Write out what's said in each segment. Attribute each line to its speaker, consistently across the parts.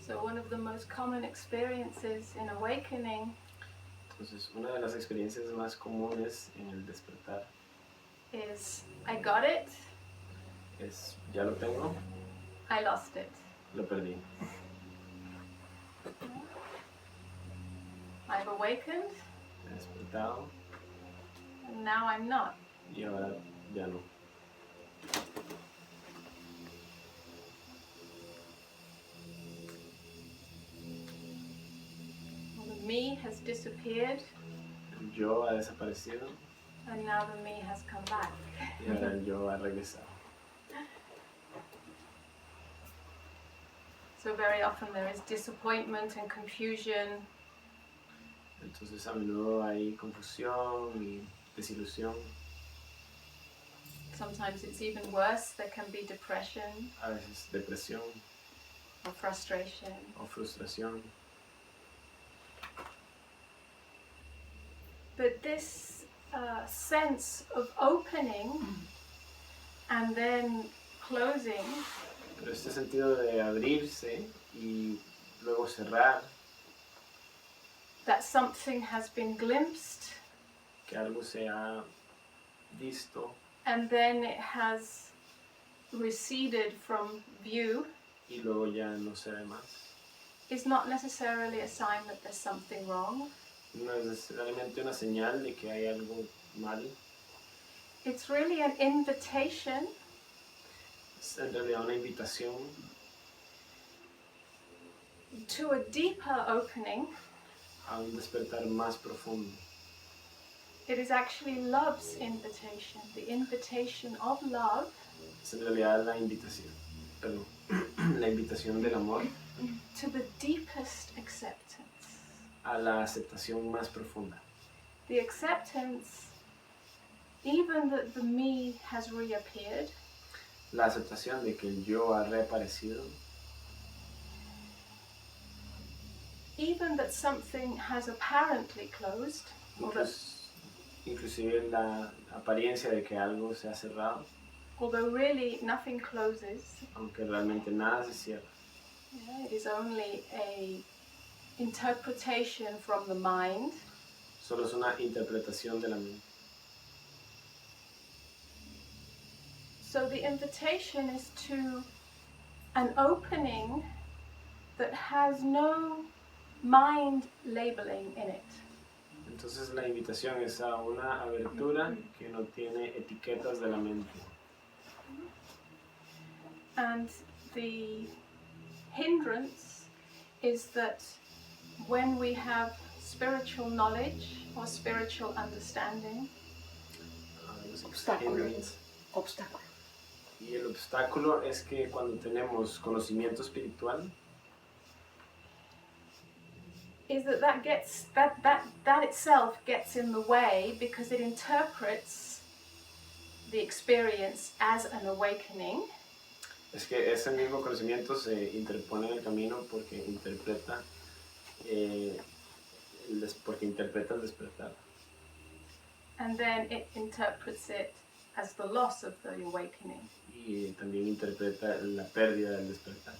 Speaker 1: So one of the most common experiences in awakening
Speaker 2: Entonces, una de las experiencias más comunes en el despertar
Speaker 1: is I got it,
Speaker 2: es, ya lo tengo,
Speaker 1: I lost it.
Speaker 2: lo perdí.
Speaker 1: I've awakened,
Speaker 2: He despertado
Speaker 1: and now I'm not.
Speaker 2: y ahora ya no.
Speaker 1: The me has disappeared,
Speaker 2: El yo ha desaparecido
Speaker 1: and now the me has come back.
Speaker 2: y ahora el yo ha regresado.
Speaker 1: So very often there is disappointment and confusion.
Speaker 2: Entonces a menudo hay confusión y desilusión.
Speaker 1: Sometimes it's even worse. There can be depression
Speaker 2: A veces depresión
Speaker 1: or frustration.
Speaker 2: o frustración.
Speaker 1: But this sense of opening and then closing
Speaker 2: Pero este sentido de abrirse y luego cerrar,
Speaker 1: that something has been glimpsed
Speaker 2: que algo se ha visto
Speaker 1: and then it has receded from view
Speaker 2: y luego ya no se ve más.
Speaker 1: is not necessarily a sign that there's something wrong.
Speaker 2: No es necesariamente una señal de que hay algo mal.
Speaker 1: It's really an invitation
Speaker 2: Es en realidad una invitación
Speaker 1: to a deeper opening.
Speaker 2: a un despertar más profundo.
Speaker 1: It is actually love's invitation, the invitation of love
Speaker 2: Es en realidad la invitación, perdón, la invitación del amor
Speaker 1: to the deepest acceptance.
Speaker 2: a la aceptación más profunda.
Speaker 1: The acceptance, even that the me has reappeared,
Speaker 2: La aceptación de que el yo ha reaparecido,
Speaker 1: even that something has apparently closed, or that,
Speaker 2: inclusive la apariencia de que algo se ha cerrado,
Speaker 1: although really nothing closes,
Speaker 2: aunque realmente nada se cierra.
Speaker 1: it is only a interpretation from the mind.
Speaker 2: Solo es una interpretación de la mente.
Speaker 1: So the invitation is to an opening that has no mind labeling in it.
Speaker 2: Entonces la invitación es a una abertura que no tiene etiquetas de la mente.
Speaker 1: And the hindrance is that when we have spiritual knowledge or spiritual understanding,
Speaker 3: Obstáculo.
Speaker 2: Y el obstáculo es que cuando tenemos conocimiento espiritual,
Speaker 1: is that itself gets in the way because it interprets the experience as an awakening.
Speaker 2: es que ese mismo conocimiento se interpone en el camino porque interpreta el despertar.
Speaker 1: And then it interprets it as the loss of the awakening.
Speaker 2: Y también interpreta la pérdida del despertar.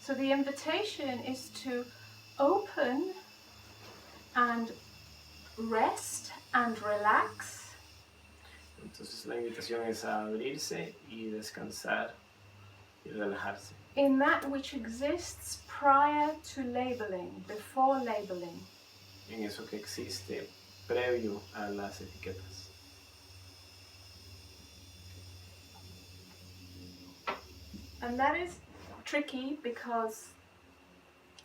Speaker 1: So the invitation is to open and rest and relax.
Speaker 2: Entonces la invitación es a abrirse y descansar y relajarse.
Speaker 1: In that which exists prior to labeling, before labeling.
Speaker 2: En eso que existe previo a las etiquetas.
Speaker 1: And that is tricky because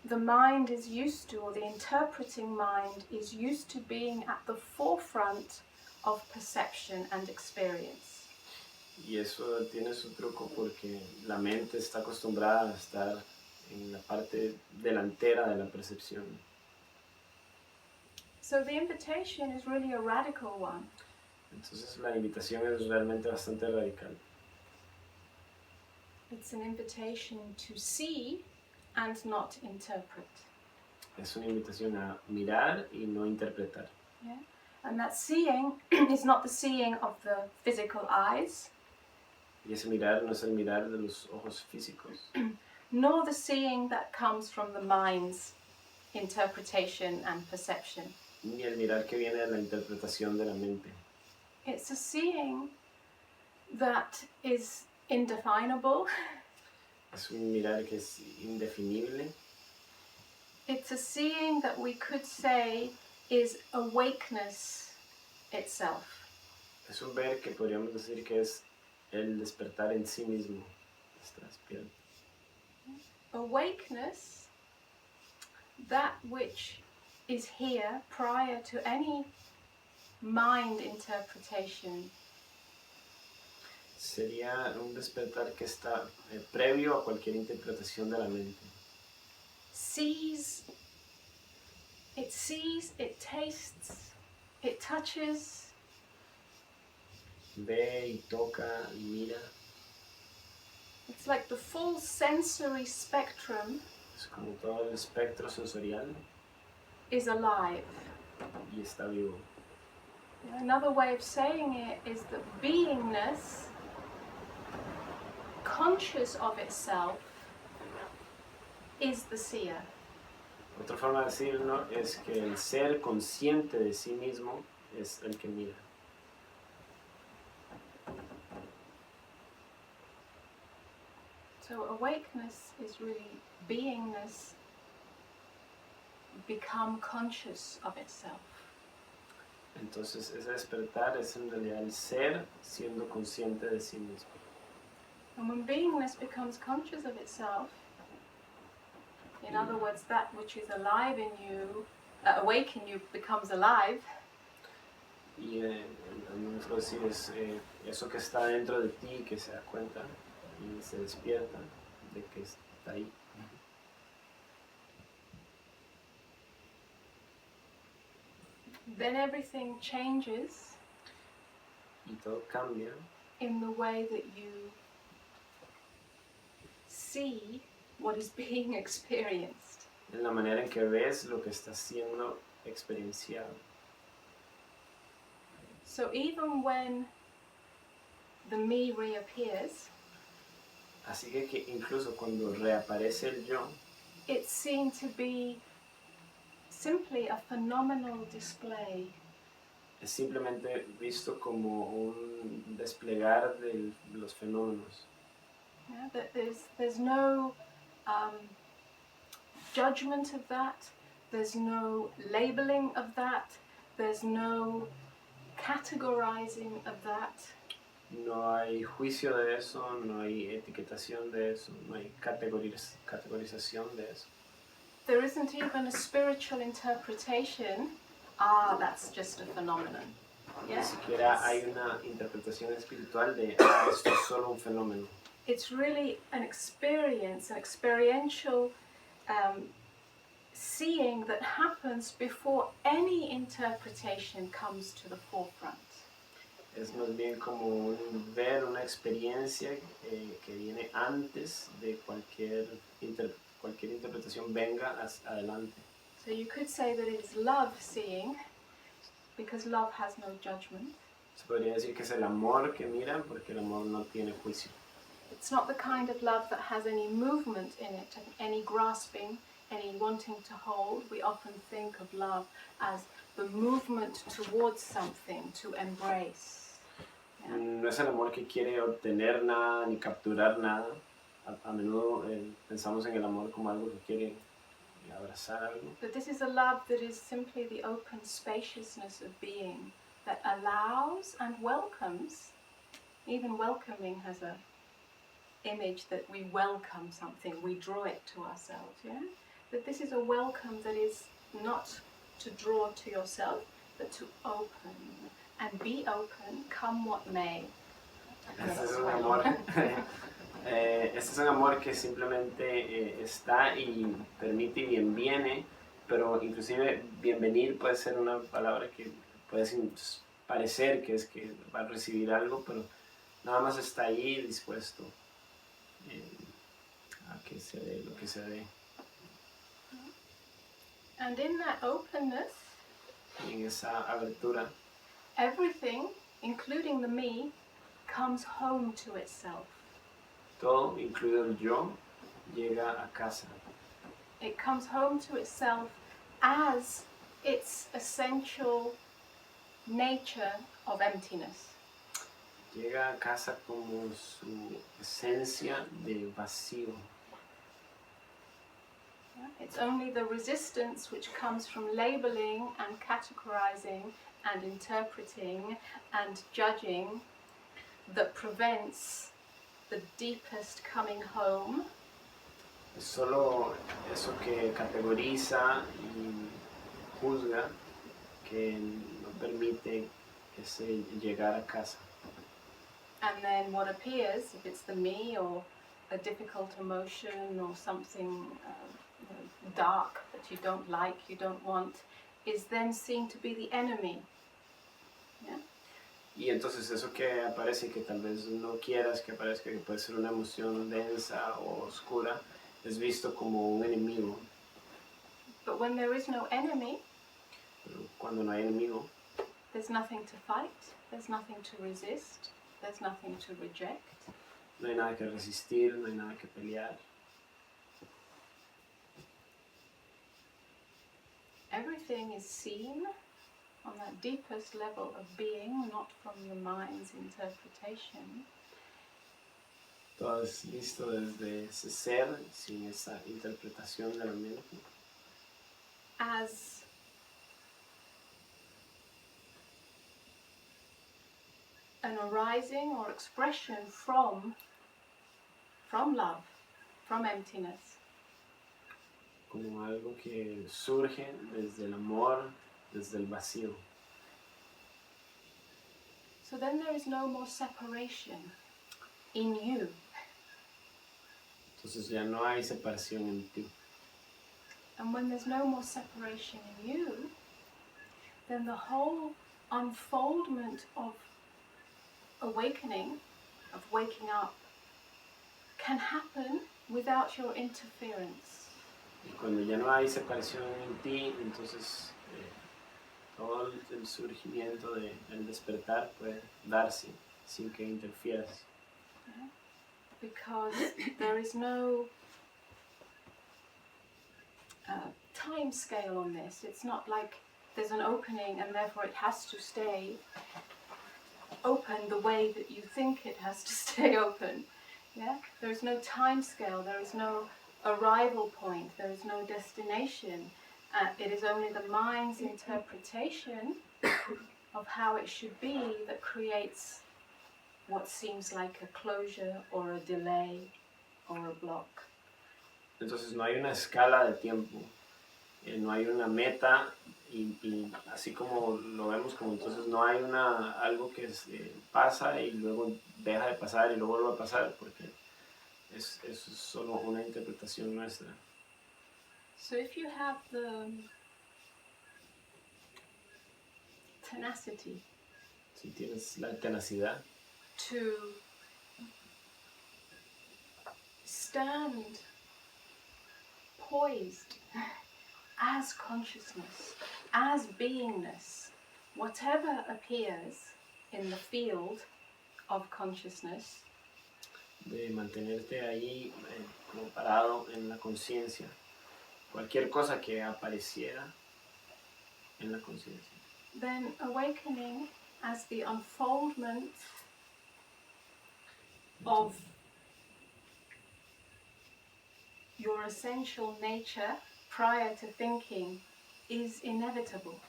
Speaker 1: the mind is used to, or the interpreting mind is used to being at the forefront of perception and experience.
Speaker 2: Y eso tiene su truco porque la mente está acostumbrada a estar en la parte delantera de la percepción.
Speaker 1: So the invitation is really a radical one.
Speaker 2: Entonces la invitación es realmente bastante radical.
Speaker 1: It's an invitation to see and not interpret.
Speaker 2: Es una invitación a mirar y no interpretar.
Speaker 1: Yeah? And that seeing is not the seeing of the physical eyes,
Speaker 2: Y ese mirar no es el mirar de los ojos físicos,
Speaker 1: nor the seeing that comes from the mind's interpretation and perception.
Speaker 2: ni el mirar que viene de la interpretación de la mente.
Speaker 1: It's a seeing that is indefinable.
Speaker 2: Es un mirar que es indefinible.
Speaker 1: It's a seeing that we could say is awakeness itself.
Speaker 2: Es un ver que podríamos decir que es el despertar en sí mismo. Está despierto.
Speaker 1: Awakeness, that which is here prior to any mind interpretation,
Speaker 2: Sería un despertar que está previo a cualquier interpretación de la mente.
Speaker 1: sees, it tastes, it touches,
Speaker 2: Ve y toca y mira.
Speaker 1: it's like the full sensory spectrum
Speaker 2: Es como todo el espectro sensorial
Speaker 1: is alive.
Speaker 2: y está vivo.
Speaker 1: Another way of saying it is that beingness, conscious of itself, is the seer.
Speaker 2: Otra forma de decirlo es que el ser consciente de sí mismo es el que mira.
Speaker 1: So awakeness is really beingness become conscious of itself.
Speaker 2: Entonces ese despertar es en realidad el ser siendo consciente de sí mismo.
Speaker 1: And when beingness becomes conscious of itself, in other words, that which is alive in you, awake in you becomes alive.
Speaker 2: Y nuestro decir es eso que está dentro de ti que se da cuenta y se despierta de que está ahí.
Speaker 1: Then everything changes
Speaker 2: Y todo cambia
Speaker 1: in the way that you see what is being experienced.
Speaker 2: en la manera en que ves lo que está siendo experienciado.
Speaker 1: So even when the me reappears,
Speaker 2: Así que incluso cuando reaparece el yo,
Speaker 1: it's seen to be simply a phenomenal display
Speaker 2: es simplemente visto como un desplegar de los fenómenos.
Speaker 1: Yeah, that there's no judgment of that, there's no labeling of that, there's no categorizing of that.
Speaker 2: No hay juicio de eso, no hay etiquetación de eso, no hay categorización de eso.
Speaker 1: There isn't even a spiritual interpretation. That's just a phenomenon.
Speaker 2: Ni
Speaker 1: Yeah?
Speaker 2: siquiera hay una interpretación espiritual de esto es solo un fenómeno.
Speaker 1: It's really an experience, an experiential seeing that happens before any interpretation comes to the forefront.
Speaker 2: Es más bien como un ver, una experiencia que viene antes de cualquier interpretación venga adelante.
Speaker 1: So you could say that it's love seeing, because love has no judgment.
Speaker 2: Se podría decir que es el amor que mira porque el amor no tiene juicio.
Speaker 1: It's not the kind of love that has any movement in it, any grasping, any wanting to hold. We often think of love as the movement towards something, to embrace. Yeah?
Speaker 2: No es el amor que quiere obtener nada ni capturar nada. A menudo pensamos en el amor como algo que quiere abrazar algo.
Speaker 1: But this is a love that is simply the open spaciousness of being, that allows and welcomes. Even welcoming has a image that we welcome something, we draw it to ourselves, yeah? But this is a welcome that is not to draw to yourself, but to open. And be open, come what may.
Speaker 2: Este es un amor, este es un amor que simplemente está y permite y bienviene, pero inclusive bienvenir puede ser una palabra que puede parecer que es que va a recibir algo, pero nada más está ahí dispuesto a que se dé lo que se dé.
Speaker 1: And in that openness,
Speaker 2: Y en esa abertura,
Speaker 1: everything, including the me, comes home to itself.
Speaker 2: todo, incluido el yo, llega a casa.
Speaker 1: It comes home to itself as its essential nature of emptiness.
Speaker 2: Llega a casa como su esencia de vacío.
Speaker 1: It's only the resistance which comes from labeling and categorizing and interpreting and judging that prevents the deepest coming home.
Speaker 2: Es solo eso que categoriza y juzga que no permite ese llegar a casa.
Speaker 1: And then what appears, if it's the me or a difficult emotion or something dark that you don't like, you don't want, is then seen to be the enemy. Yeah?
Speaker 2: Y entonces eso que aparece, que tal vez no quieras que aparezca, que puede ser una emoción densa o oscura, es visto como un enemigo.
Speaker 1: But when there is no enemy,
Speaker 2: Pero cuando no hay enemigo,
Speaker 1: there's nothing to fight, there's nothing to resist, there's nothing to reject.
Speaker 2: no hay nada que resistir, no hay nada que pelear.
Speaker 1: Everything is seen on that deepest level of being, not from the mind's interpretation.
Speaker 2: Todo es visto desde ese ser, sin esa interpretación de la mente,
Speaker 1: As an arising or expression from love, from emptiness.
Speaker 2: como algo que surge desde el amor, desde el vacío.
Speaker 1: So then there is no more separation in you.
Speaker 2: Entonces ya no hay separación en ti.
Speaker 1: And when there's no more separation in you, then the whole unfoldment of awakening, of waking up, can happen without your interference.
Speaker 2: Y cuando ya no hay separación en ti, entonces todo el surgimiento del despertar puede darse sin que interfieras.
Speaker 1: Because there is no time scale on this. It's not like there's an opening and therefore it has to stay open the way that you think it has to stay open. Yeah? There is no time scale, there is no arrival point, there is no destination. It is only the mind's interpretation of how it should be that creates what seems like a closure or a delay or a block.
Speaker 2: Entonces no hay una escala de tiempo, no hay una meta y así como lo vemos, como entonces no hay algo que pasa y luego deja de pasar y luego vuelve a pasar, porque eso es solo una interpretación nuestra.
Speaker 1: So if you have the tenacity
Speaker 2: Si tienes la tenacidad
Speaker 1: to stand poised as consciousness, as beingness, whatever appears in the field of consciousness,
Speaker 2: de mantenerte ahí como parado en la conciencia, cualquier cosa que apareciera en la conciencia.
Speaker 1: then awakening as the unfoldment of your essential nature prior to thinking is inevitable.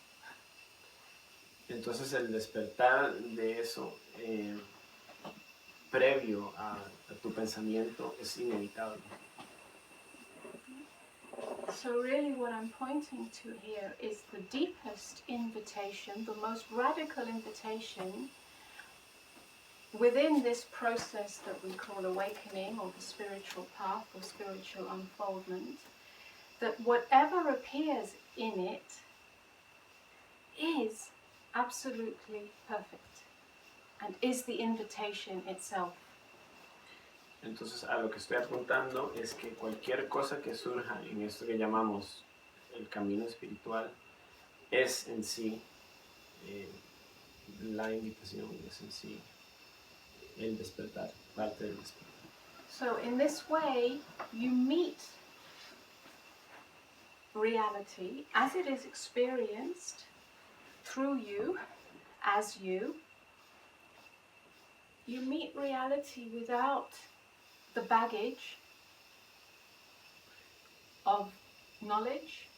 Speaker 2: Entonces el despertar de eso previo a tu pensamiento es inevitable.
Speaker 1: So really what I'm pointing to here is the deepest invitation, the most radical invitation within this process that we call awakening or the spiritual path or spiritual unfoldment, that whatever appears in it is absolutely perfect and is the invitation itself.
Speaker 2: Entonces a lo que estoy apuntando es que cualquier cosa que surja en esto que llamamos el camino espiritual es en sí la invitación, es en sí el despertar, parte del despertar.
Speaker 1: So in this way, you meet reality as it is experienced through you, as you. You meet reality without the baggage of knowledge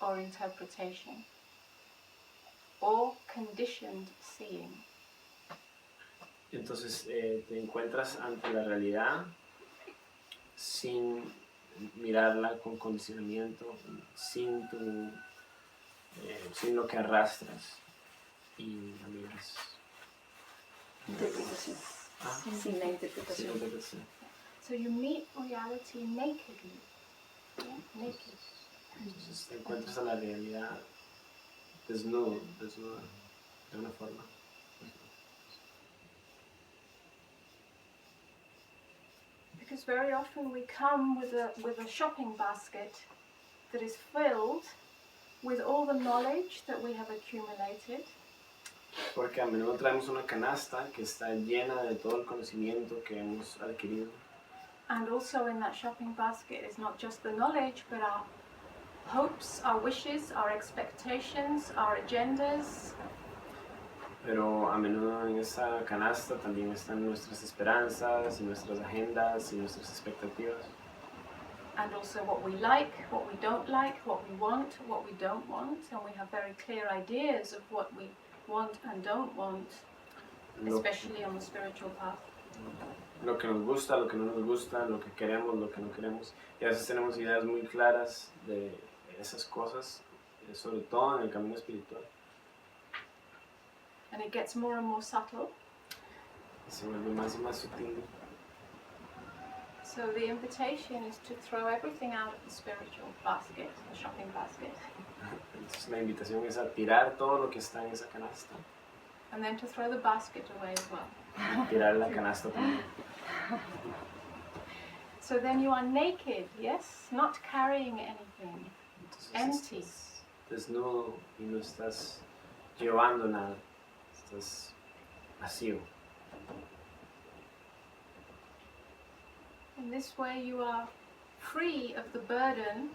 Speaker 1: or interpretation or conditioned seeing.
Speaker 2: Entonces te encuentras ante la realidad sin mirarla con condicionamiento, sin lo que arrastras y la miras.
Speaker 3: Interpretación. Sin la interpretación.
Speaker 1: So you meet reality nakedly. Yeah? Naked.
Speaker 2: Entonces te encuentras a la realidad desnuda, de una forma.
Speaker 1: Because very often we come with a shopping basket that is filled with all the knowledge that we have accumulated.
Speaker 2: Porque a menudo traemos una canasta que está llena de todo el conocimiento que hemos adquirido.
Speaker 1: And also in that shopping basket is not just the knowledge, but our hopes, our wishes, our expectations, our agendas.
Speaker 2: Pero a menudo en esa canasta también están nuestras esperanzas y nuestras agendas y nuestras expectativas.
Speaker 1: And also what we like, what we don't like, what we want, what we don't want. And we have very clear ideas of what we want and don't want, especially on the spiritual path.
Speaker 2: Lo que nos gusta, lo que no nos gusta, lo que queremos, lo que no queremos. Y a veces tenemos ideas muy claras de esas cosas, sobre todo en el camino espiritual.
Speaker 1: And it gets more and more subtle.
Speaker 2: Y se vuelve más y más sutil.
Speaker 1: So the invitation is to throw everything out of the spiritual basket, the shopping basket.
Speaker 2: Entonces la invitación es a tirar todo lo que está en esa canasta.
Speaker 1: And then to throw the basket away as well.
Speaker 2: Y tirar la canasta también.
Speaker 1: So then you are naked, yes? Not carrying anything.
Speaker 2: Entonces
Speaker 1: Empty.
Speaker 2: estás desnudo y no estás llevando nada. Estás vacío.
Speaker 1: In this way you are free of the burden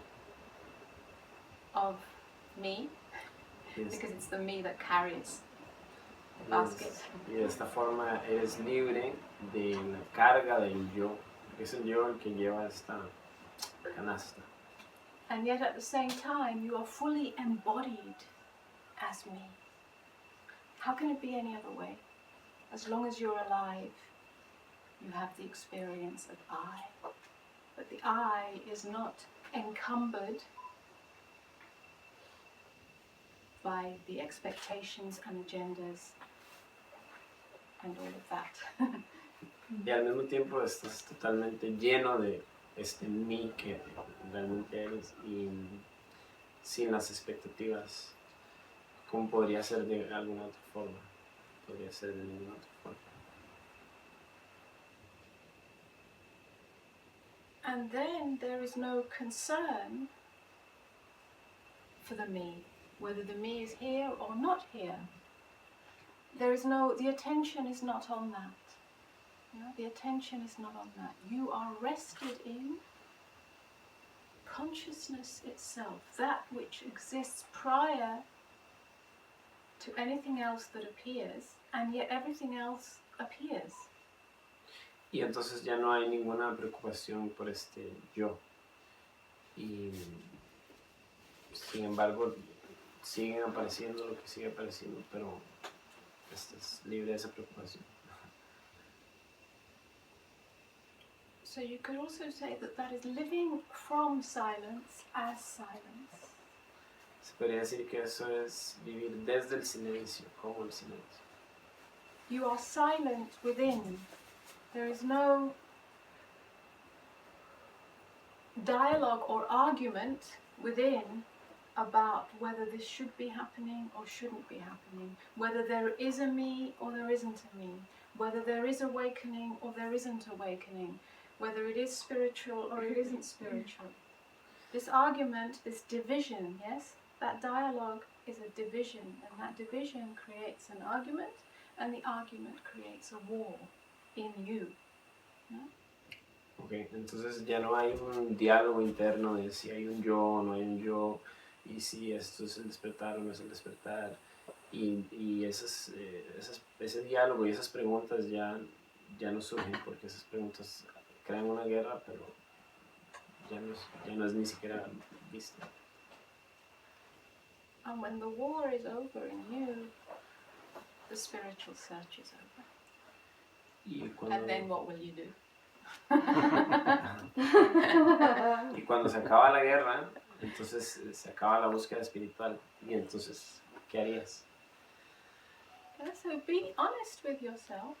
Speaker 1: of me, because it's the me that carries the basket.
Speaker 2: Y de esta forma eres libre de la carga del yo. Es el yo el que lleva esta canasta.
Speaker 1: And yet at the same time you are fully embodied as me. How can it be any other way? As long as you're alive, you have the experience of I. But the I is not encumbered by the expectations and agendas and all of that.
Speaker 2: Y al mismo tiempo estás totalmente lleno de este mí que realmente eres y sin las expectativas. ¿Cómo podría ser de alguna otra forma? Podría ser de ninguna otra forma.
Speaker 1: And then there is no concern for the me, whether the me is here or not here. The attention is not on that. You know, the attention is not on that. You are rested in consciousness itself, that which exists prior to anything else that appears, and yet everything else appears.
Speaker 2: Y entonces ya no hay ninguna preocupación por este yo. Y sin embargo siguen apareciendo lo que sigue apareciendo, pero estás libre de esa preocupación.
Speaker 1: So you could also say that is living from silence as silence.
Speaker 2: Se podría decir que eso es vivir desde el silencio, como el silencio.
Speaker 1: You are silent within. There is no dialogue or argument within about whether this should be happening or shouldn't be happening, whether there is a me or there isn't a me, whether there is awakening or there isn't awakening, whether it is spiritual or it isn't spiritual. This argument, this division, yes, that dialogue is a division, and that division creates an argument, and the argument creates a war in you. Yeah?
Speaker 2: Okay, entonces ya no hay un diálogo interno de si hay un yo o no hay un yo, y si esto es el despertar o no es el despertar. Y ese diálogo y esas preguntas ya no surgen, porque esas preguntas crean una guerra, pero ya no es ni siquiera vista.
Speaker 1: And when the war is over in you, the spiritual search is over.
Speaker 2: Y cuando,
Speaker 1: And then what will you do?
Speaker 2: y cuando se acaba la guerra, entonces se acaba la búsqueda espiritual. Y entonces, ¿qué harías?
Speaker 1: Yeah, so be honest with yourself,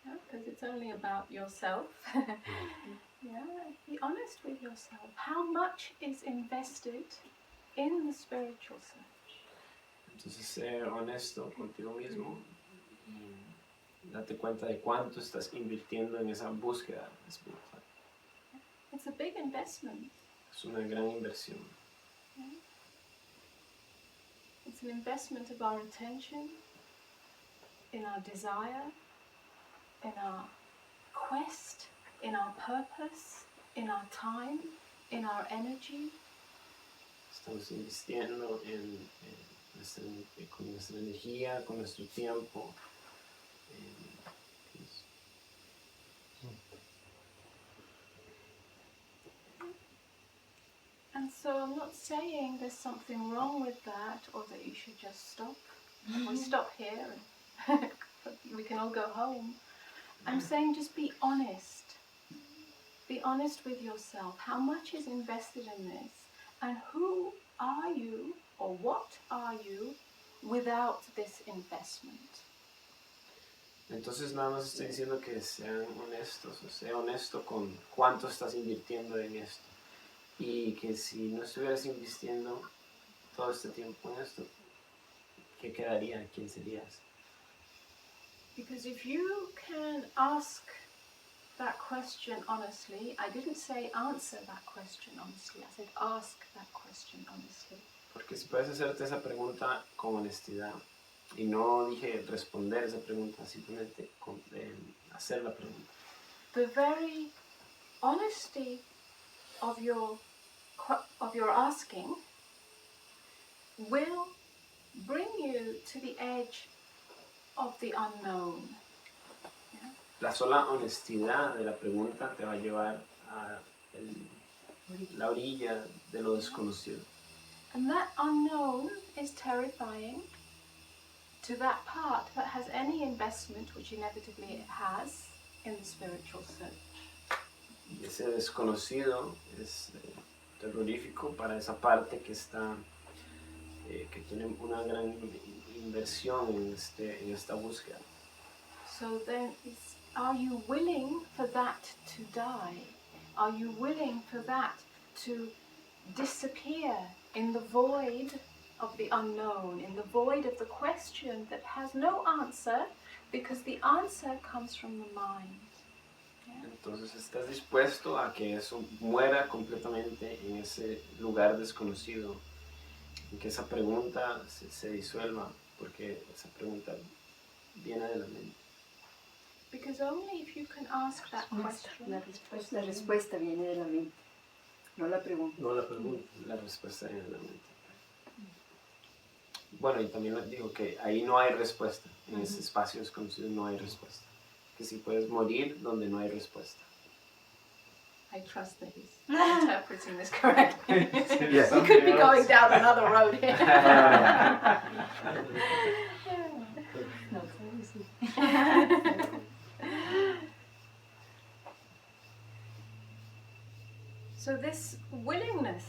Speaker 1: because it's only about yourself. Yeah, be honest with yourself. How much is invested in the spiritual search?
Speaker 2: Entonces, ser honesto contigo mismo y date cuenta de cuánto estás invirtiendo en esa búsqueda espiritual.
Speaker 1: It's a big investment.
Speaker 2: Es una gran inversión.
Speaker 1: It's an investment of our attention, in our desire, in our quest, in our purpose, in our time, in our energy.
Speaker 2: Estamos invirtiendo con nuestra energía, con nuestro tiempo.
Speaker 1: And so I'm not saying there's something wrong with that or that you should just stop. We stop here and we can all go home. I'm saying just be honest. Be honest with yourself. How much is invested in this? And who are you or what are you without this investment?
Speaker 2: Entonces nada más estoy diciendo que sean honestos, o sea honesto con cuánto estás invirtiendo en esto. Y que si no estuvieras invirtiendo todo este tiempo en esto, ¿qué quedaría? ¿Quién serías?
Speaker 1: Because if you can ask that question honestly, I didn't say answer that question honestly, I said ask that question honestly.
Speaker 2: Porque si puedes hacerte esa pregunta con honestidad, y no dije responder esa pregunta, simplemente hacer la pregunta.
Speaker 1: The very honesty of your asking will bring you to the edge of the unknown. Yeah?
Speaker 2: La sola honestidad de la pregunta te va a llevar a la orilla de lo desconocido.
Speaker 1: And that unknown is terrifying to that part that has any investment, which inevitably it has, in the spiritual search.
Speaker 2: Y ese desconocido es terrorífico para esa parte que está que tiene una gran inversión en esta búsqueda.
Speaker 1: So then, are you willing for that to die? Are you willing for that to disappear in the void of the unknown, in the void of the question that has no answer, because the answer comes from the mind?
Speaker 2: Entonces, ¿estás dispuesto a que eso muera completamente en ese lugar desconocido? En que esa pregunta se disuelva, porque esa pregunta viene de la mente.
Speaker 1: Because only if you can ask that question.
Speaker 3: La respuesta viene de la mente, no la pregunta.
Speaker 2: No la pregunta, la respuesta viene de la mente. Bueno, y también les digo que ahí no hay respuesta, en ese espacio desconocido no hay respuesta. Que si puedes morir donde no hay respuesta.
Speaker 1: I trust that he's interpreting this correctly.
Speaker 2: Yes.
Speaker 1: We could be going down another road here.
Speaker 3: No, sí.
Speaker 1: So this willingness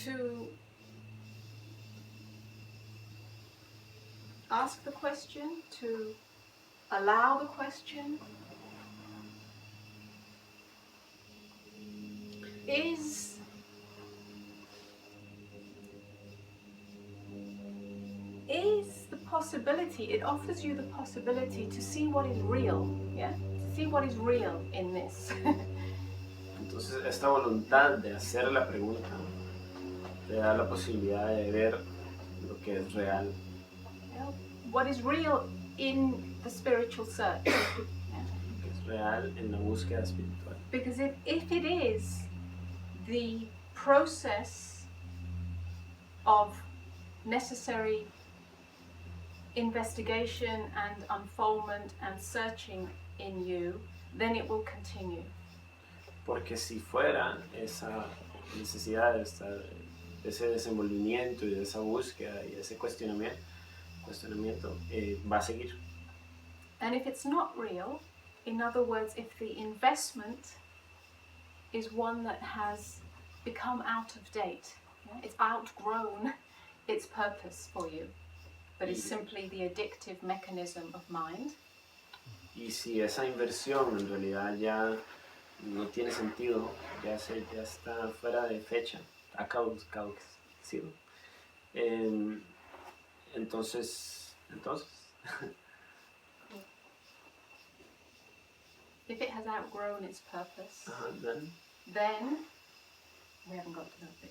Speaker 1: to ask the question, to allow the question, is the possibility, it offers you the possibility to see what is real, yeah? To see what is real in this.
Speaker 2: Entonces, esta voluntad de hacer la pregunta te da la posibilidad de ver lo que es real.
Speaker 1: Yeah? What is real in the spiritual search. Yeah?
Speaker 2: Lo que es real en la búsqueda espiritual.
Speaker 1: Because if it is the process of necessary investigation and unfoldment and searching in you, then it will continue.
Speaker 2: Porque si fuera esa necesidad, ese desenvolvimiento y de esa búsqueda y ese cuestionamiento va a seguir.
Speaker 1: And if it's not real, in other words, if the investment is one that has become out of date, it's outgrown its purpose for you, but it's simply the addictive mechanism of mind,
Speaker 2: Y si esa inversión en realidad ya no tiene sentido, ya está fuera de fecha, ha caducido, entonces
Speaker 1: if it has outgrown its purpose,
Speaker 2: then
Speaker 1: then we haven't got to that bit.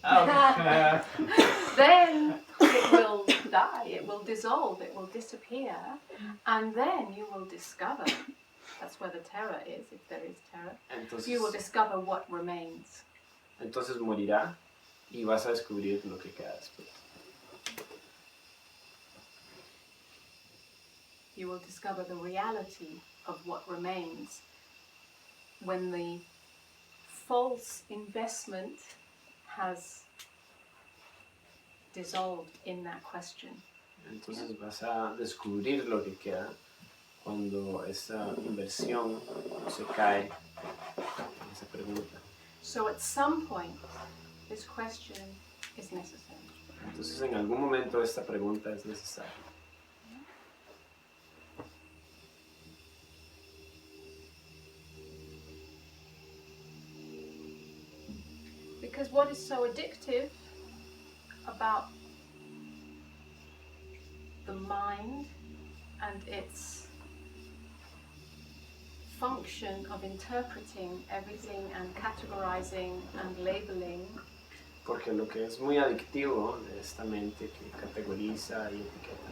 Speaker 2: oh.
Speaker 1: Then it will die, it will dissolve, it will disappear, and then you will discover, that's where the terror is, if there is terror, you will discover what remains.
Speaker 2: Entonces morirá y vas a descubrir lo que queda después.
Speaker 1: You will discover the reality of what remains when the false investment has dissolved in that question.
Speaker 2: Entonces vas a descubrir lo que queda cuando esa inversión se cae en esa pregunta.
Speaker 1: So at some point, this question is necessary.
Speaker 2: Entonces en algún momento esta pregunta es necesaria.
Speaker 1: Because what is so addictive about the mind and its function of interpreting everything and categorizing and labeling
Speaker 2: Porque lo que es muy adictivo de esta mente que categoriza y etiqueta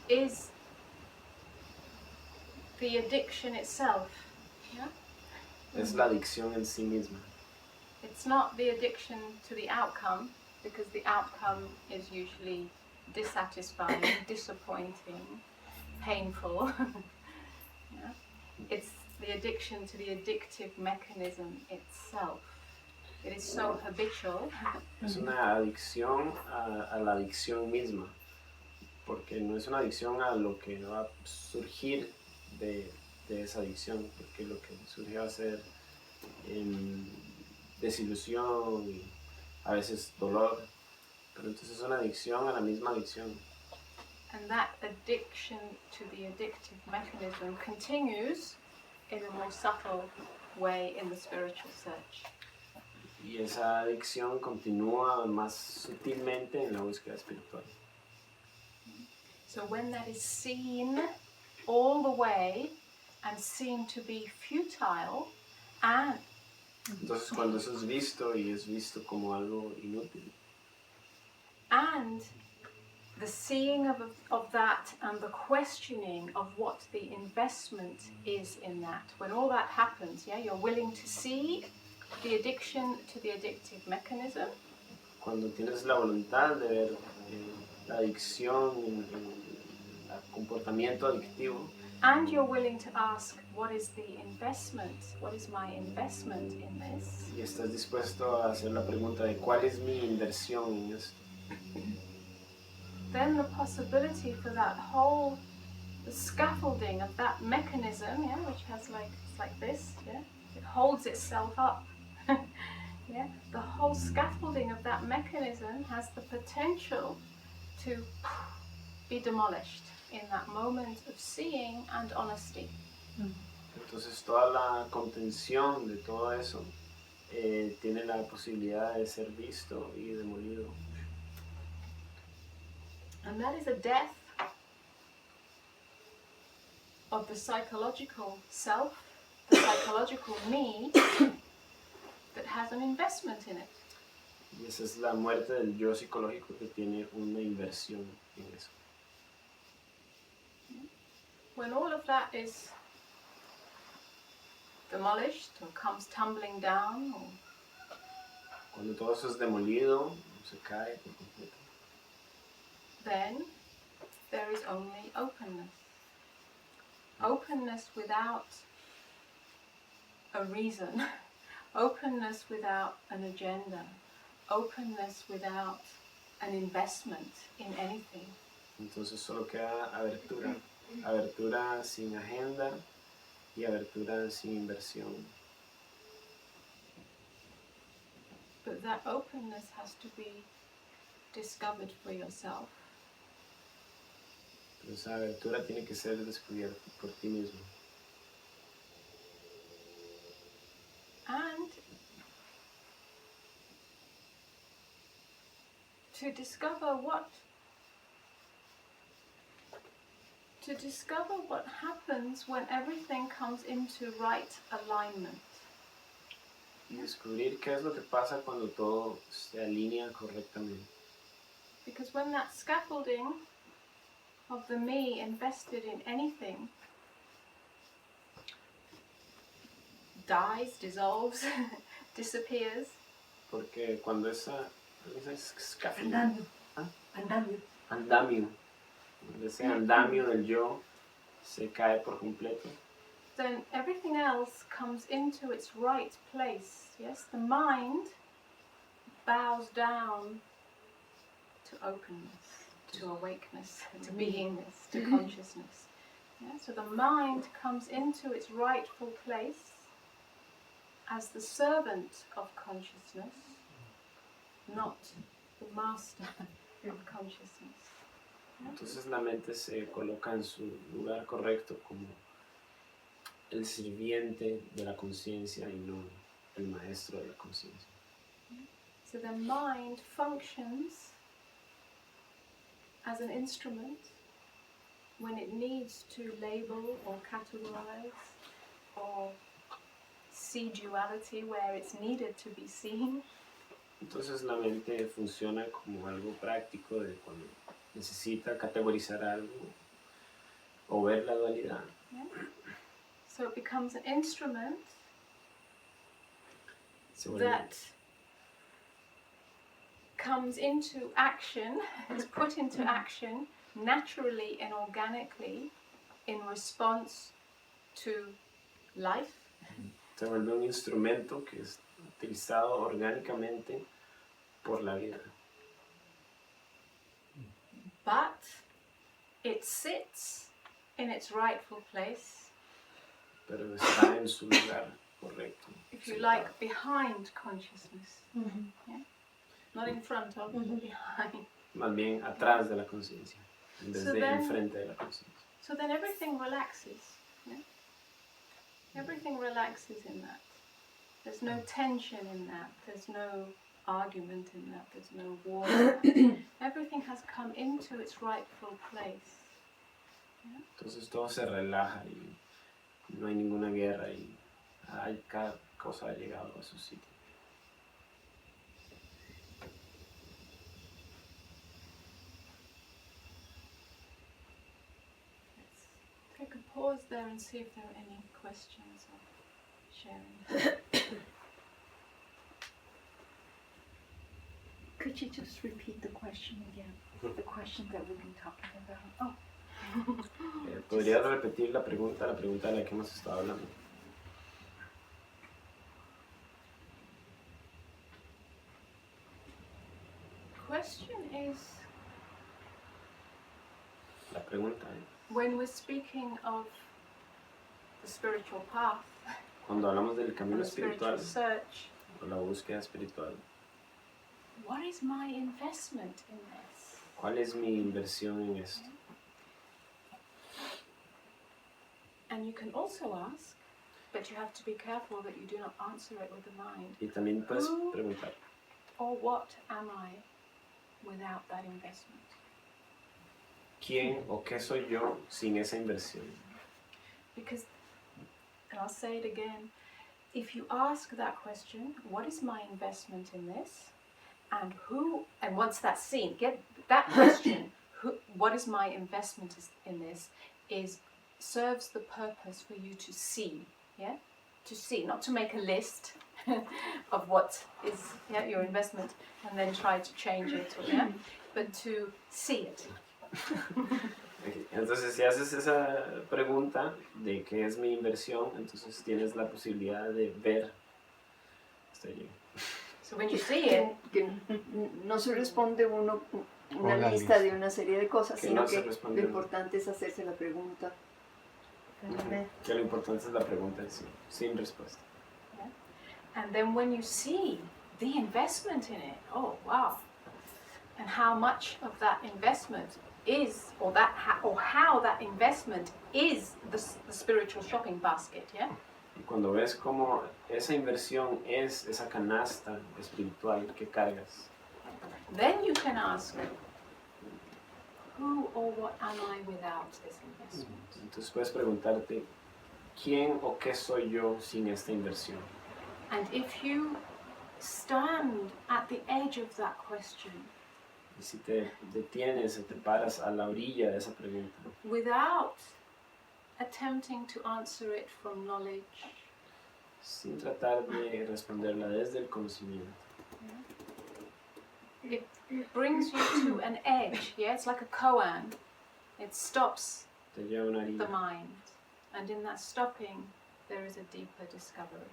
Speaker 1: is the addiction itself. Yeah?
Speaker 2: es la adicción en sí misma.
Speaker 1: It's not the addiction to the outcome, because the outcome is usually dissatisfying, disappointing, painful. Yeah? It's the addiction to the addictive mechanism itself. It is so habitual.
Speaker 2: Es una adicción a la adicción misma, porque no es una adicción a lo que va a surgir de esa adicción, porque lo que surge va a ser desilusión y a veces dolor, pero entonces es una adicción a la misma adicción.
Speaker 1: And that addiction to the addictive mechanism continues in a more subtle way in the spiritual search.
Speaker 2: Y esa adicción continúa más sutilmente en la búsqueda espiritual.
Speaker 1: So when that is seen all the way and seen to be futile, and
Speaker 2: Entonces cuando eso es visto y es visto como algo inútil,
Speaker 1: the seeing of that and the questioning of what the investment is in that, when all that happens, yeah, you're willing to see the addiction to the addictive mechanism.
Speaker 2: cuando tienes la voluntad de ver la adicción, el comportamiento adictivo,
Speaker 1: And you're willing to ask, what is the investment? What is my investment in this?
Speaker 2: y estás dispuesto a hacer la pregunta de cuál es mi inversión en esto,
Speaker 1: Then the possibility for that whole, the scaffolding of that mechanism, yeah, which has it's like this, yeah, it holds itself up. Yeah, the whole scaffolding of that mechanism has the potential to be demolished in that moment of seeing and honesty.
Speaker 2: entonces toda la contención de todo eso tiene la posibilidad de ser visto y demolido.
Speaker 1: And that is a death of the psychological self, the psychological me that has an investment in it.
Speaker 2: Y esa es la muerte del yo psicológico que tiene una inversión en eso.
Speaker 1: When all of that is demolished or comes tumbling down, or
Speaker 2: Cuando todo eso es demolido, se cae por completo,
Speaker 1: then there is only openness. Openness without a reason, openness without an agenda, openness without an investment in anything.
Speaker 2: entonces solo queda abertura, abertura sin agenda y abertura sin inversión.
Speaker 1: But that openness has to be discovered for yourself.
Speaker 2: Pero esa abertura tiene que ser descubierta por ti mismo.
Speaker 1: And to discover what happens when everything comes into right alignment.
Speaker 2: Y descubrir qué es lo que pasa cuando todo se alinea correctamente.
Speaker 1: Because when that scaffolding of the me invested in anything dies, dissolves, disappears,
Speaker 2: Porque cuando ese
Speaker 3: Andamio. Andamio.
Speaker 2: andamio, cuando ese andamio del yo se cae por completo,
Speaker 1: then everything else comes into its right place. Yes, the mind bows down to openness, to awakeness, to beingness, to consciousness. Yeah? So the mind comes into its rightful place as the servant of consciousness, not the master of consciousness. Yeah?
Speaker 2: entonces la mente se coloca en su lugar correcto como el sirviente de la conciencia y no el maestro de la conciencia.
Speaker 1: So the mind functions as an instrument when it needs to label or categorize or see duality where it's needed to be seen.
Speaker 2: Entonces la mente funciona como algo práctico de cuando necesita categorizar algo o ver la dualidad.
Speaker 1: Yeah? So it becomes an instrument
Speaker 2: Se vuelve,
Speaker 1: that comes into action, is put into action naturally and organically in response to life.
Speaker 2: se vuelve un instrumento que es utilizado orgánicamente por la vida.
Speaker 1: But it sits in its rightful place,
Speaker 2: Pero está en su lugar correcto.
Speaker 1: if you
Speaker 2: sentado.
Speaker 1: like, behind consciousness.
Speaker 3: Mhm.
Speaker 1: Yeah? Not in front of, but behind.
Speaker 2: Más bien atrás de la conciencia, en vez
Speaker 1: So
Speaker 2: de
Speaker 1: then-
Speaker 2: enfrente de la conciencia.
Speaker 1: So then everything relaxes. Yeah? Everything relaxes in that. There's no tension in that. There's no argument in that. There's no war. Everything has come into its rightful place.
Speaker 2: Entonces todo se relaja y no hay ninguna guerra y cada cosa ha llegado a su sitio.
Speaker 1: Let's take a pause there and see if there are any questions or sharing.
Speaker 3: Could you just repeat the question again? The question that we've been talking about. Oh,
Speaker 2: ¿Podrías repetir la pregunta de la que hemos estado hablando?
Speaker 1: Question is,
Speaker 2: La pregunta es,
Speaker 1: when we're speaking of the spiritual path
Speaker 2: cuando hablamos del
Speaker 1: and
Speaker 2: camino
Speaker 1: the spiritual
Speaker 2: espiritual
Speaker 1: search,
Speaker 2: o la búsqueda espiritual,
Speaker 1: what is my investment in this?
Speaker 2: ¿cuál es mi inversión en esto?
Speaker 1: And you can also ask, but you have to be careful that you do not answer it with the mind.
Speaker 2: Y también puedes preguntar,
Speaker 1: Or what am I without that investment?
Speaker 2: ¿quién o qué soy yo sin esa inversión?
Speaker 1: Because, and I'll say it again, if you ask that question, what is my investment in this? And who, and once that's seen, get that question, what is my investment in this, serves the purpose for you to see, yeah? to see, not to make a list of what is your investment and then try to change it, but to see it.
Speaker 2: Okay. Entonces, si haces esa pregunta de qué es mi inversión, entonces tienes la posibilidad de ver. Estoy bien.
Speaker 1: So when you see it,
Speaker 3: que no se responde uno una
Speaker 4: Una
Speaker 3: lista
Speaker 4: lista.
Speaker 3: de una serie de cosas,
Speaker 2: Que
Speaker 3: sino
Speaker 2: no se
Speaker 3: que
Speaker 2: responde
Speaker 3: lo
Speaker 2: uno.
Speaker 3: importante es hacerse la pregunta.
Speaker 2: Que lo importante es la pregunta en sí, sin respuesta.
Speaker 1: and then when you see the investment in it, oh wow, and how much of that investment is, or how that investment is the spiritual shopping basket, yeah?
Speaker 2: Y cuando ves cómo esa inversión es esa canasta espiritual que cargas,
Speaker 1: Then you can ask, who or what am I without this investment?
Speaker 2: entonces puedes preguntarte, ¿quién o qué soy yo sin esta inversión?
Speaker 1: And if you stand at the edge of that question
Speaker 2: Y si te detienes o te paras a la orilla de esa pregunta,
Speaker 1: without attempting to answer it from knowledge,
Speaker 2: sin tratar de responderla desde el conocimiento,
Speaker 1: it brings you to an edge, yeah? It's like a koan. It stops
Speaker 2: te lleva a una
Speaker 1: the
Speaker 2: orilla.
Speaker 1: mind. And in that stopping, there is a deeper discovery.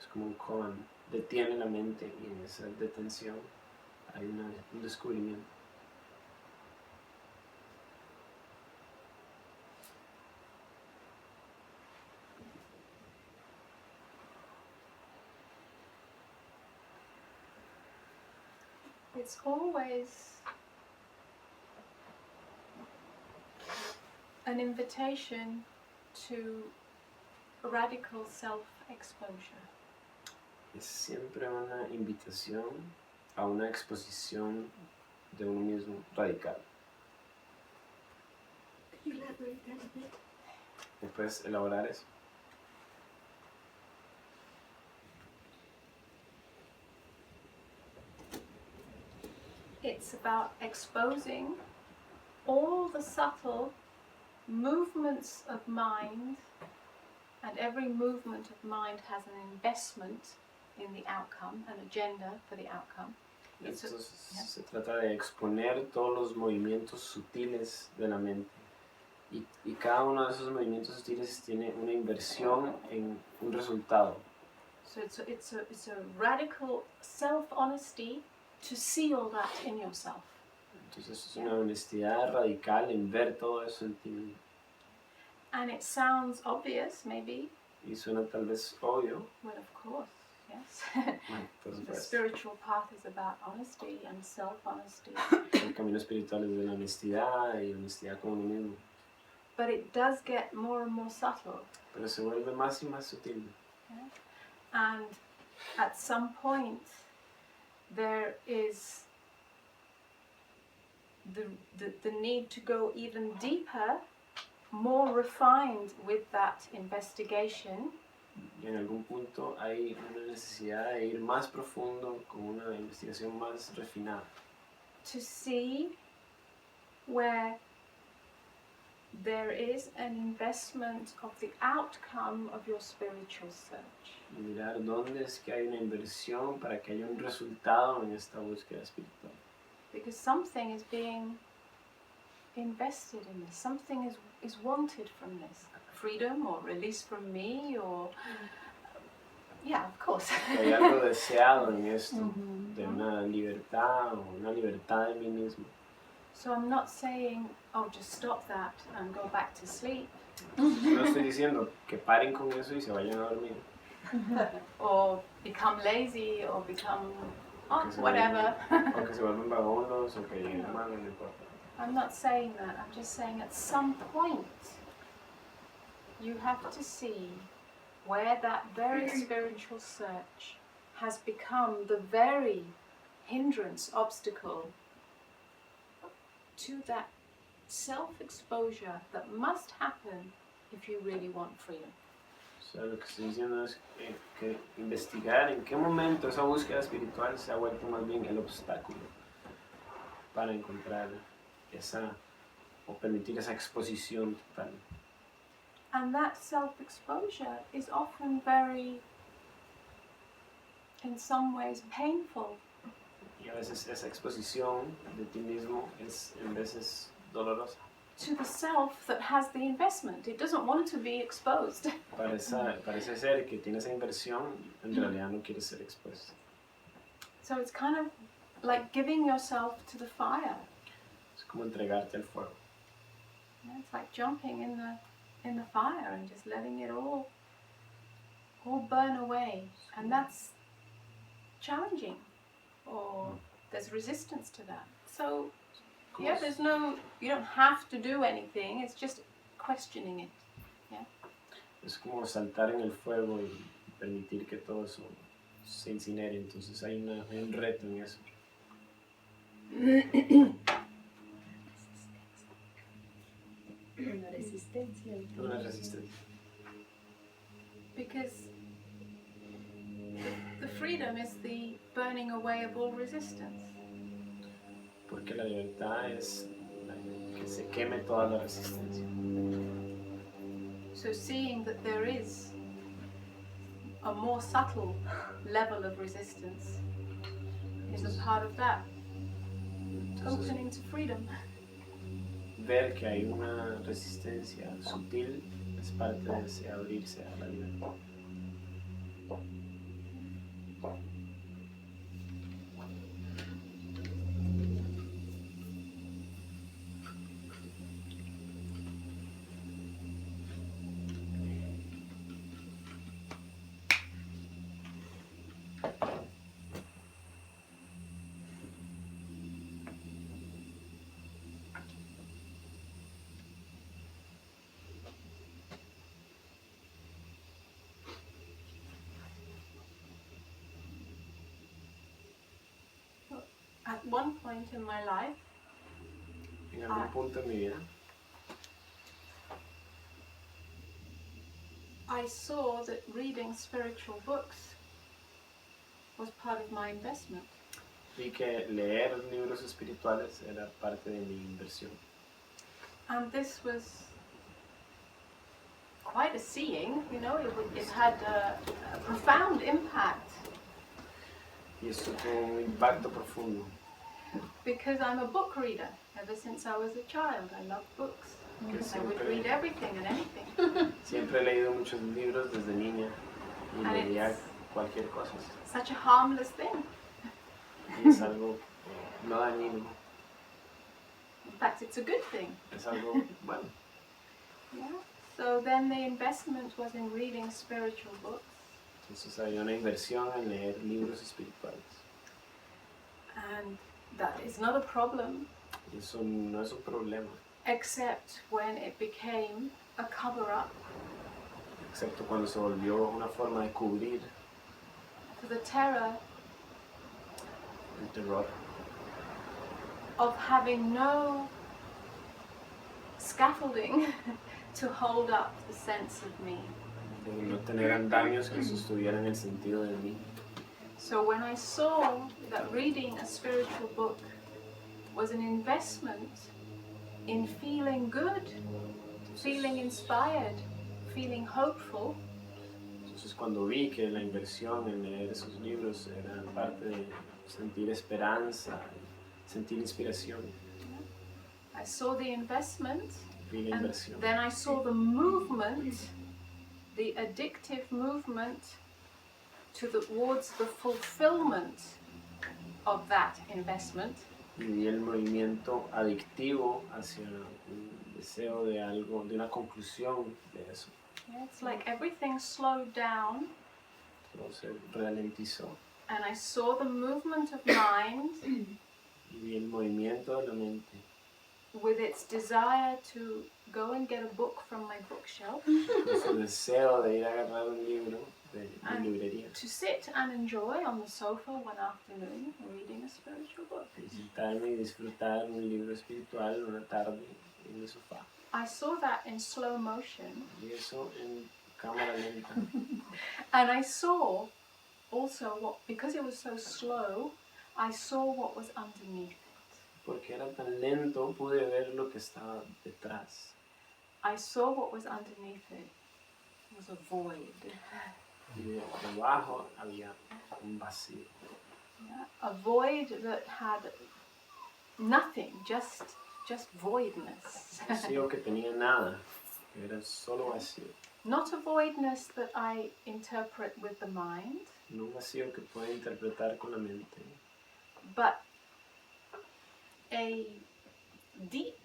Speaker 2: Es como un koan, detiene la mente y en esa detención hay un descubrimiento.
Speaker 1: It's always an invitation to radical self-exposure.
Speaker 2: Es siempre una invitación a una exposición de uno mismo radical. ¿Me puedes elaborar eso?
Speaker 1: It's about exposing all the subtle movements of mind, and every movement of mind has an investment in the outcome, an agenda for the outcome.
Speaker 2: Entonces se trata de exponer todos los movimientos sutiles de la mente y cada uno de esos movimientos sutiles tiene una inversión en un resultado.
Speaker 1: So it's a radical self-honesty to see all that in yourself.
Speaker 2: Entonces es una honestidad radical en ver todo eso en ti mismo.
Speaker 1: And it sounds obvious, maybe.
Speaker 2: Y suena tal vez obvio.
Speaker 1: Well, of course, yes.
Speaker 2: Bueno, por
Speaker 1: The
Speaker 2: supuesto.
Speaker 1: spiritual path is about honesty and self-honesty.
Speaker 2: El camino espiritual es de la honestidad y honestidad con uno mismo.
Speaker 1: But it does get more and more subtle.
Speaker 2: Pero se vuelve más y más sutil.
Speaker 1: And at some point, there is the need to go even deeper, more refined with that investigation.
Speaker 2: Y en algún punto hay una necesidad de ir más profundo con una investigación más refinada.
Speaker 1: To see where there is an investment of the outcome of your spiritual search.
Speaker 2: Y mirar dónde es que hay una inversión para que haya un resultado en esta búsqueda espiritual.
Speaker 1: Because something is being invested in this, something is wanted from this. Freedom or release from me or... Yeah, of course.
Speaker 2: Hay algo deseado en esto, de una libertad o una libertad de mí mismo.
Speaker 1: So I'm not saying, oh, just stop that and go back to sleep.
Speaker 2: No estoy diciendo que paren con eso y se vayan a dormir.
Speaker 1: Or become lazy or become, oh,
Speaker 2: Que se
Speaker 1: whatever.
Speaker 2: vayan- o que se vuelvan vagabundos o que lleguen mal, no importa.
Speaker 1: I'm not saying that. I'm just saying at some point you have to see where that very spiritual search has become the very hindrance, obstacle to that self-exposure that must happen if you really want freedom.
Speaker 2: O sea, lo que estoy diciendo es que investigar en qué momento esa búsqueda espiritual se ha vuelto más bien el obstáculo para encontrar esa o permitir esa exposición total.
Speaker 1: And that self-exposure is often very, in some ways, painful.
Speaker 2: Y a veces esa exposición de ti mismo es en veces dolorosa.
Speaker 1: To the self that has the investment. It doesn't want to be exposed.
Speaker 2: Parece ser que tiene esa inversión, en realidad no quiere ser expuesto.
Speaker 1: So it's kind of like giving yourself to the fire.
Speaker 2: Es como entregarte al fuego.
Speaker 1: Yeah, it's like jumping in the fire and just letting it all burn away. And that's challenging, or there's resistance to that. So yeah, you don't have to do anything, it's just questioning it. Yeah.
Speaker 2: Es como saltar en el fuego y permitir que todo eso se incinere, entonces hay un reto en eso.
Speaker 3: Una resistencia.
Speaker 2: Una resistencia.
Speaker 1: Because the freedom is the burning away of all resistance.
Speaker 2: Porque la libertad es que se queme toda la resistencia.
Speaker 1: So seeing that there is a more subtle level of resistance is a part of that
Speaker 2: Entonces,
Speaker 1: opening to freedom.
Speaker 2: ver que hay una resistencia sutil es parte de ese abrirse a la libertad.
Speaker 1: At one point in my life,
Speaker 2: En algún punto en mi vida,
Speaker 1: I saw that reading spiritual books was part of my investment.
Speaker 2: vi que leer libros espirituales era parte de mi inversión.
Speaker 1: And this was quite a seeing, you know, it had a profound impact
Speaker 2: Y eso tuvo un impacto profundo,
Speaker 1: because I'm a book reader. Ever since I was a child, I loved books.
Speaker 2: que
Speaker 1: I would read
Speaker 2: siempre,
Speaker 1: everything and anything.
Speaker 2: siempre he leído muchos libros desde niña y
Speaker 1: And
Speaker 2: leía
Speaker 1: it's
Speaker 2: cualquier cosa.
Speaker 1: such a harmless thing.
Speaker 2: Y es algo no dañino,
Speaker 1: In fact, it's a good thing.
Speaker 2: es algo bueno.
Speaker 1: Yeah. So then the investment was in reading spiritual books.
Speaker 2: Entonces había una inversión en leer libros espirituales.
Speaker 1: And that is not a problem,
Speaker 2: Y eso no es un problema,
Speaker 1: except when it became a cover-up
Speaker 2: excepto cuando se volvió una forma de cubrir
Speaker 1: for the terror
Speaker 2: el terror
Speaker 1: of having no scaffolding to hold up the sense of me.
Speaker 2: de no tener andamios que sostuvieran el sentido de mí.
Speaker 1: So when I saw that reading a spiritual book was an investment in feeling good, feeling inspired, feeling hopeful,
Speaker 2: Entonces cuando vi que la inversión en leer esos libros era parte de sentir esperanza, sentir inspiración,
Speaker 1: I saw the investment,
Speaker 2: vi la
Speaker 1: and
Speaker 2: inversión.
Speaker 1: then I saw the movement, the addictive movement towards the fulfillment of that investment.
Speaker 2: Y vi el movimiento adictivo hacia un deseo de algo, de una conclusión de eso.
Speaker 1: Yeah, it's like everything slowed down,
Speaker 2: Todo se ralentizó
Speaker 1: and I saw the movement of mind
Speaker 2: y vi el movimiento de la mente
Speaker 1: with its desire to go and get a book from my bookshelf,
Speaker 2: con su deseo de ir a agarrar un libro de librería
Speaker 1: to sit and enjoy on the sofa one afternoon reading a spiritual book.
Speaker 2: y sentarme y disfrutar un libro espiritual una tarde en el sofá.
Speaker 1: I saw that in slow motion,
Speaker 2: Y eso en cámara lenta.
Speaker 1: and I saw also because it was so slow, I saw what was underneath it.
Speaker 2: Porque era tan lento, pude ver lo que estaba detrás.
Speaker 1: I saw what was underneath it. It was a void.
Speaker 2: Y debajo había un vacío.
Speaker 1: Yeah? A void that had nothing, just voidness.
Speaker 2: Vacío que tenía nada, que era solo vacío.
Speaker 1: Not a voidness that I interpret with the mind,
Speaker 2: No un vacío que puede interpretar con la mente,
Speaker 1: but a deep,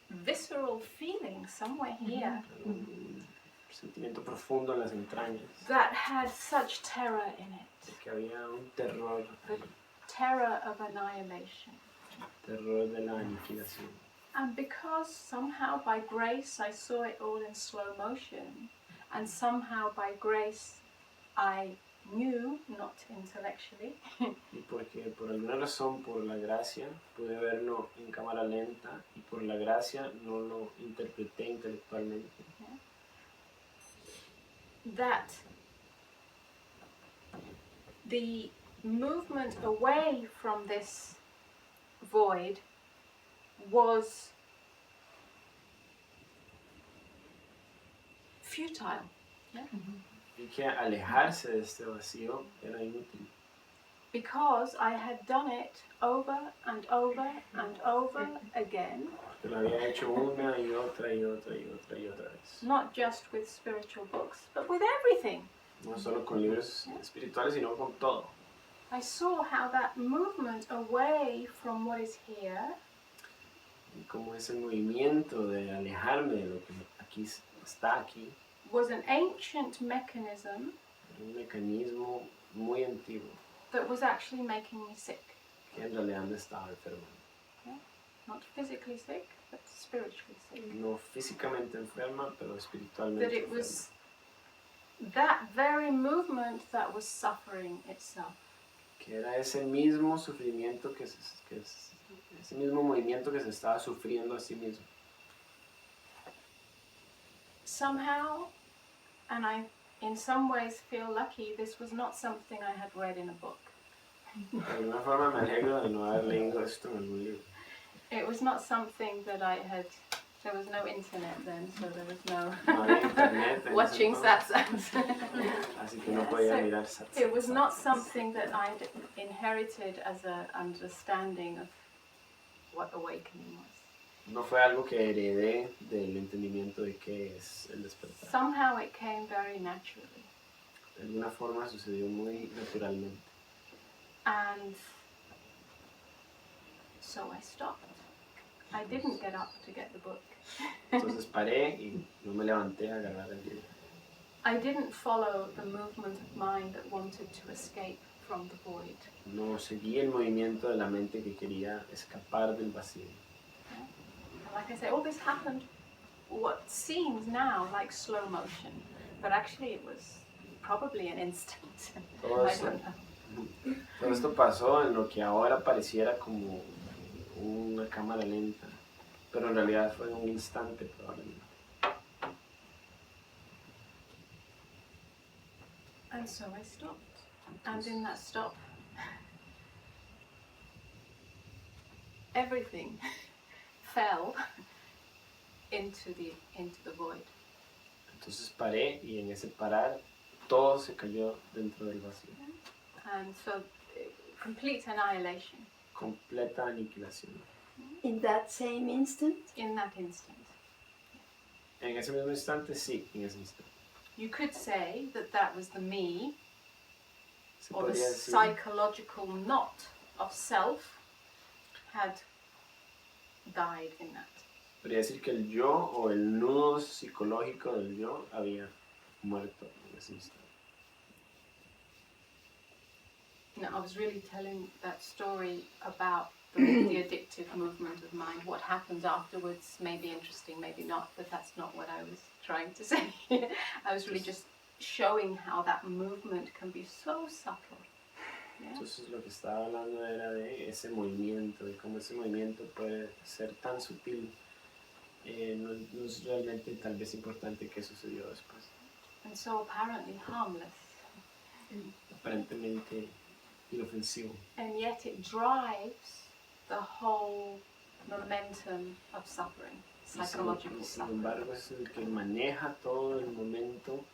Speaker 1: visceral feeling somewhere here
Speaker 2: un sentimiento profundo en las entrañas,
Speaker 1: that had such terror in it.
Speaker 2: que había un terror,
Speaker 1: Terror of annihilation.
Speaker 2: terror de la aniquilación.
Speaker 1: And because somehow by grace I saw it all in slow motion, and somehow by grace I knew, not intellectually,
Speaker 2: Y porque por alguna razón, por la gracia, pude verlo en cámara lenta y por la gracia no lo interpreté intelectualmente.
Speaker 1: that the movement away from this void was futile.
Speaker 2: Y que alejarse de este vacío era inútil.
Speaker 1: Because I had done it over and over and over again,
Speaker 2: Porque lo había hecho una y otra y otra y otra y otra vez.
Speaker 1: not just with spiritual books, but with everything.
Speaker 2: No solo con libros espirituales, sino con todo.
Speaker 1: I saw how that movement away from what is here
Speaker 2: Y como ese movimiento de alejarme de lo que aquí está aquí,
Speaker 1: was an ancient mechanism
Speaker 2: era un mecanismo muy antiguo
Speaker 1: that was actually making me sick.
Speaker 2: que en realidad me estaba enfermando.
Speaker 1: Not physically sick, but spiritually sick.
Speaker 2: No físicamente enferma, pero espiritualmente
Speaker 1: That it
Speaker 2: enferma.
Speaker 1: was that very movement that was suffering itself.
Speaker 2: Que era ese mismo sufrimiento ese mismo movimiento que se estaba sufriendo a sí mismo.
Speaker 1: Somehow, and I in some ways feel lucky, this was not something I had read in a book.
Speaker 2: De alguna forma me alegro de no haber leído esto en algún libro.
Speaker 1: It was not something that I had, there was no internet then, so there was
Speaker 2: No había internet en
Speaker 1: watching
Speaker 2: ese entonces,
Speaker 1: satsang.
Speaker 2: así que no podía
Speaker 1: So
Speaker 2: mirar satsang.
Speaker 1: It was not something that I'd inherited as an understanding of what awakening was.
Speaker 2: No fue algo que heredé del entendimiento de qué es el despertar.
Speaker 1: Somehow it came very naturally.
Speaker 2: De alguna forma sucedió muy naturalmente.
Speaker 1: And so I stopped. I didn't get up to get the book.
Speaker 2: Entonces paré y no me levanté a agarrar el libro.
Speaker 1: I didn't follow the movement of mind that wanted to escape from the void.
Speaker 2: No seguí el movimiento de la mente que quería escapar del vacío.
Speaker 1: And like I say, all this happened what seems now like slow motion, but actually it was probably an instant.
Speaker 2: Todo
Speaker 1: I
Speaker 2: esto,
Speaker 1: don't know.
Speaker 2: todo esto pasó en lo que ahora pareciera como una cámara lenta, pero en realidad fue un instante probablemente.
Speaker 1: And so I stopped. And in that stop, everything fell into the void.
Speaker 2: Entonces paré y en ese parar todo se cayó dentro del vacío.
Speaker 1: And so complete annihilation
Speaker 2: Completa aniquilación.
Speaker 3: In that same instant?
Speaker 1: in that instant.
Speaker 2: En ese mismo instante, sí, en ese instante.
Speaker 1: You could say that that was the me,
Speaker 2: Se
Speaker 1: or the
Speaker 2: podría decir,
Speaker 1: psychological knot of self had died in that.
Speaker 2: podría decir que el yo o el nudo psicológico del yo había muerto en ese instante.
Speaker 1: No, I was really telling that story about the addictive movement of mind. What happens afterwards may be interesting, maybe not, but that's not what I was trying to say. I was really just showing how that movement can be so subtle. Yeah?
Speaker 2: Entonces lo que estaba hablando era de ese movimiento, de cómo ese movimiento puede ser tan sutil. No es realmente tal vez importante qué sucedió después.
Speaker 1: And so apparently harmless.
Speaker 2: Aparentemente inofensivo.
Speaker 1: And yet it drives the whole momentum of suffering. psychological
Speaker 2: Sin
Speaker 1: suffering.
Speaker 2: embargo, es el que maneja todo el momento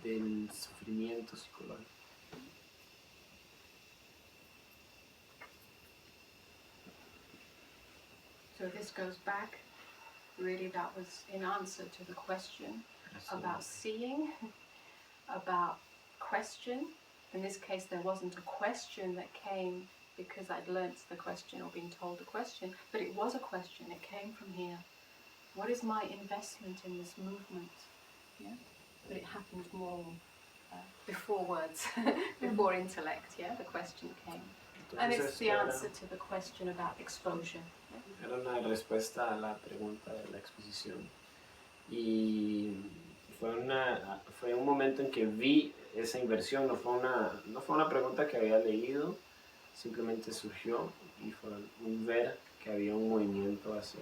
Speaker 2: del sufrimiento psicológico.
Speaker 1: So this goes back, really that was in answer to the question about seeing, about question. In this case there wasn't a question that came because I'd learnt the question or been told the question, but it was a question, it came from here. What is my investment in this movement? Yeah? But it happened more before words, before intellect, yeah? The question came. And it's the answer to the question about exposure.
Speaker 2: Era una respuesta a la pregunta de la exposición. Y fue un momento en que vi esa inversión, no fue una pregunta que había leído, simplemente surgió y fue un ver que había un movimiento hacia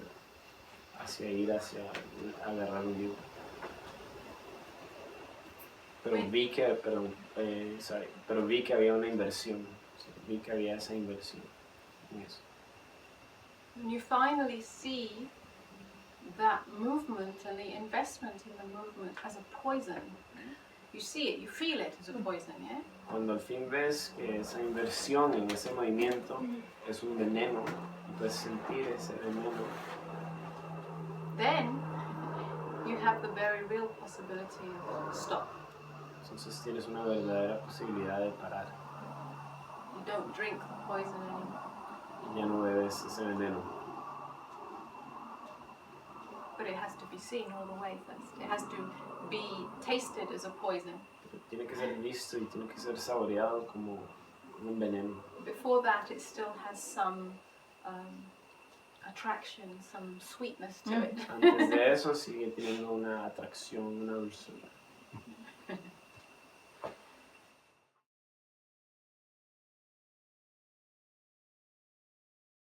Speaker 2: agarrar un libro. Pero vi que había una inversión, vi que había esa inversión en eso.
Speaker 1: When you finally see that movement and the investment in the movement as a poison, you see it, you feel it as a poison, yeah?
Speaker 2: Cuando al fin ves que esa inversión en ese movimiento es un veneno, y puedes sentir ese veneno,
Speaker 1: then you have the very real possibility of stop.
Speaker 2: entonces tienes una verdadera posibilidad de parar.
Speaker 1: You don't drink the poison anymore.
Speaker 2: Y ya no bebes ese veneno.
Speaker 1: But it has to be seen all the way first. It has to be tasted as a poison.
Speaker 2: Pero tiene que ser visto y tiene que ser saboreado como un veneno.
Speaker 1: Before that, it still has some attraction, some sweetness to it.
Speaker 2: Antes de eso sigue teniendo una atracción, una dulzura.